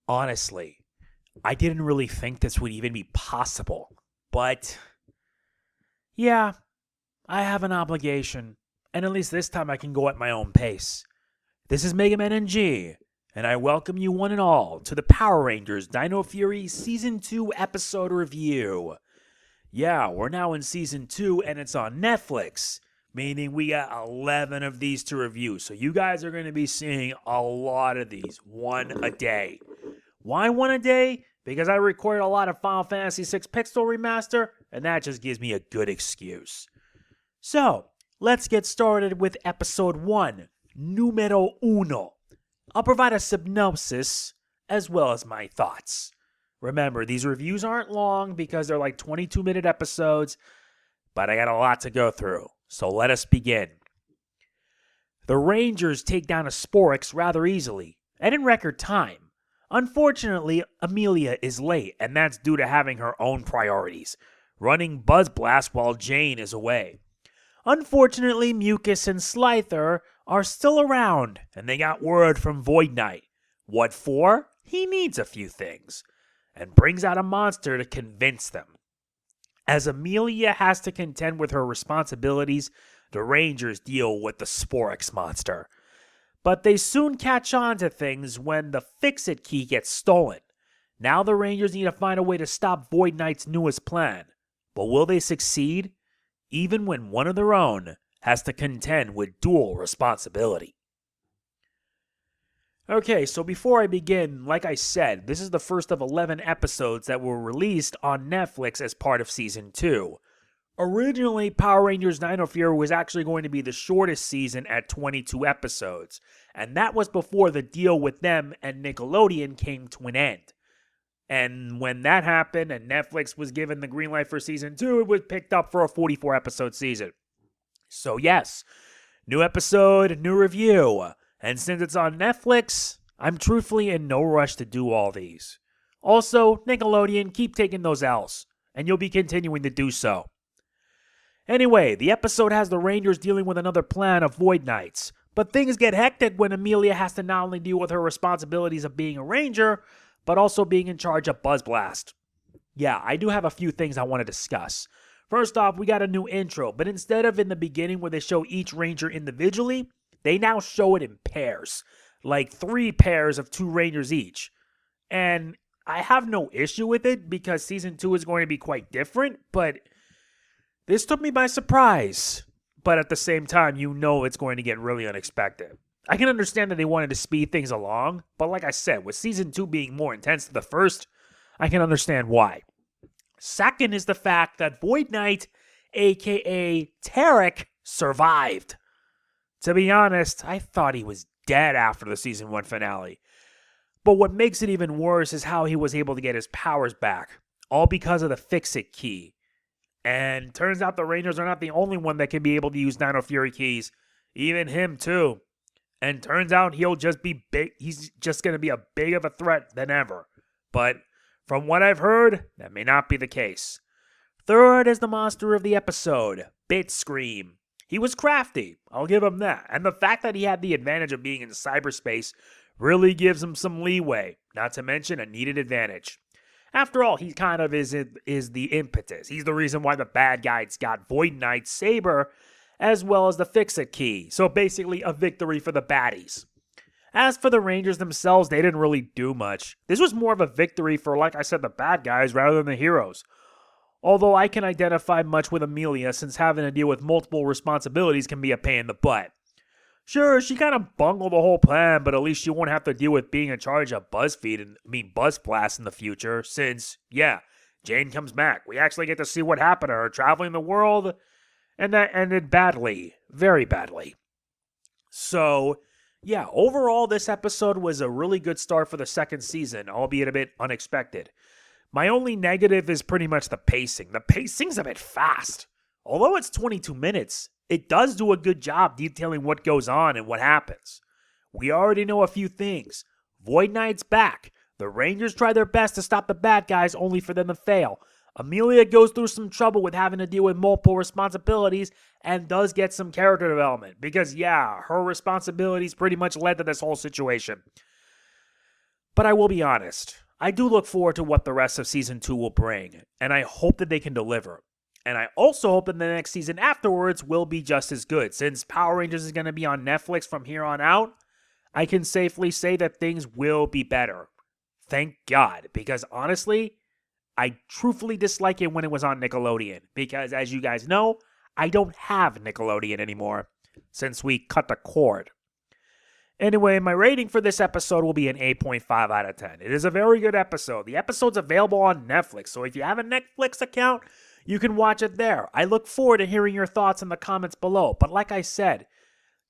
Honestly, I didn't really think this would even be possible. But, yeah, I have an obligation. And at least this time I can go at my own pace. This is Mega Man NG, and I welcome you one and all to the Power Rangers Dino Fury Season 2 episode review. Yeah, we're now in Season 2 and it's on Netflix, meaning we got 11 of these to review. So you guys are going to be seeing a lot of these, one a day. Why one a day? Because I recorded a lot of Final Fantasy VI Pixel Remaster, and that just gives me a good excuse. So, let's get started with Episode 1, Numero Uno. I'll provide a synopsis as well as my thoughts. Remember, these reviews aren't long because they're like 22-minute episodes, but I got a lot to go through, so let us begin. The Rangers take down a Sporix rather easily, and in record time. Unfortunately, Amelia is late, and that's due to having her own priorities, running Buzzblast while Jane is away. Unfortunately, Mucus and Slyther are still around, and they got word from Void Knight. What for? He needs a few things, and brings out a monster to convince them. As Amelia has to contend with her responsibilities, the Rangers deal with the Sporix monster. But they soon catch on to things when the Fix-It key gets stolen. Now the Rangers need to find a way to stop Void Knight's newest plan. But will they succeed? Even when one of their own has to contend with dual responsibility. Okay, so before I begin, like I said, this is the first of 11 episodes that were released on Netflix as part of Season 2. Originally, Power Rangers Dino Fury was actually going to be the shortest season at 22 episodes, and that was before the deal with them and Nickelodeon came to an end. And when that happened and Netflix was given the green light for Season 2, it was picked up for a 44-episode season. So yes, new episode, new review. And since it's on Netflix, I'm truthfully in no rush to do all these. Also, Nickelodeon, keep taking those L's, and you'll be continuing to do so. Anyway, the episode has the Rangers dealing with another plan of Void Knights, but things get hectic when Amelia has to not only deal with her responsibilities of being a Ranger, but also being in charge of Buzzblast. Yeah, I do have a few things I want to discuss. First off, we got a new intro, but instead of in the beginning where they show each Ranger individually, they now show it in pairs, like 3 pairs of 2 Rangers each. And I have no issue with it because Season 2 is going to be quite different, but this took me by surprise, but at the same time, you know it's going to get really unexpected. I can understand that they wanted to speed things along, but like I said, with Season 2 being more intense than the first, I can understand why. Second is the fact that Void Knight, aka Tarik, survived. To be honest, I thought he was dead after the Season 1 finale. But what makes it even worse is how he was able to get his powers back, all because of the Fix-It key. And turns out the Rangers are not the only one that can be able to use Dino Fury keys. Even him too. And turns out he'll just be big. He's just going to be a big of a threat than ever. But from what I've heard, that may not be the case. Third is the monster of the episode, Bit Scream. He was crafty, I'll give him that. And the fact that he had the advantage of being in cyberspace really gives him some leeway. Not to mention a needed advantage. After all, he kind of is the impetus. He's the reason why the bad guys got Void Knight's saber, as well as the Fix-It key. So basically a victory for the baddies. As for the Rangers themselves, they didn't really do much. This was more of a victory for, like I said, the bad guys rather than the heroes. Although I can identify much with Amelia since having to deal with multiple responsibilities can be a pain in the butt. Sure, she kind of bungled the whole plan, but at least she won't have to deal with being in charge of Buzzblast in the future, since, yeah, Jane comes back. We actually get to see what happened to her traveling the world, and that ended badly. Very badly. So, yeah, overall, this episode was a really good start for the second season, albeit a bit unexpected. My only negative is pretty much the pacing. The pacing's a bit fast. Although it's 22 minutes, it does do a good job detailing what goes on and what happens. We already know a few things. Void Knight's back. The Rangers try their best to stop the bad guys only for them to fail. Amelia goes through some trouble with having to deal with multiple responsibilities and does get some character development. Because yeah, her responsibilities pretty much led to this whole situation. But I will be honest, I do look forward to what the rest of Season 2 will bring, and I hope that they can deliver. And I also hope that the next season afterwards will be just as good. Since Power Rangers is going to be on Netflix from here on out, I can safely say that things will be better. Thank God, because honestly, I truthfully dislike it when it was on Nickelodeon. Because as you guys know, I don't have Nickelodeon anymore since we cut the cord. Anyway, my rating for this episode will be an 8.5 out of 10. It is a very good episode. The episode's available on Netflix, so if you have a Netflix account, you can watch it there. I look forward to hearing your thoughts in the comments below. But like I said,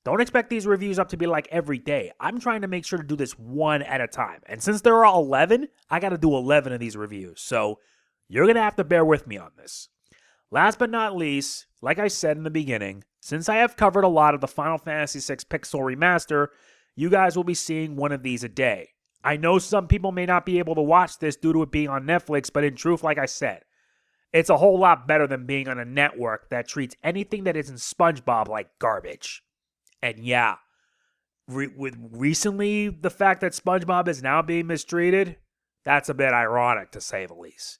don't expect these reviews up to be like every day. I'm trying to make sure to do this one at a time. And since there are 11, I got to do 11 of these reviews. So you're going to have to bear with me on this. Last but not least, like I said in the beginning, since I have covered a lot of the Final Fantasy VI Pixel Remaster, you guys will be seeing one of these a day. I know some people may not be able to watch this due to it being on Netflix, but in truth, like I said, it's a whole lot better than being on a network that treats anything that isn't SpongeBob like garbage. And yeah, with recently the fact that SpongeBob is now being mistreated, that's a bit ironic to say the least.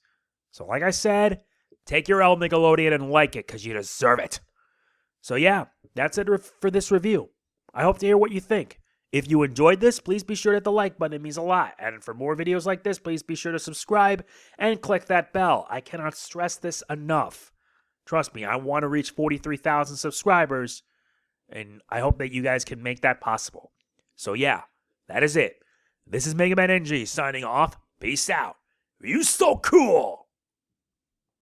So like I said, take your L, Nickelodeon, and like it because you deserve it. So yeah, that's it for this review. I hope to hear what you think. If you enjoyed this, please be sure to hit the like button. It means a lot. And for more videos like this, please be sure to subscribe and click that bell. I cannot stress this enough. Trust me, I want to reach 43,000 subscribers, and I hope that you guys can make that possible. So yeah, that is it. This is Mega Man NG signing off. Peace out. You so cool!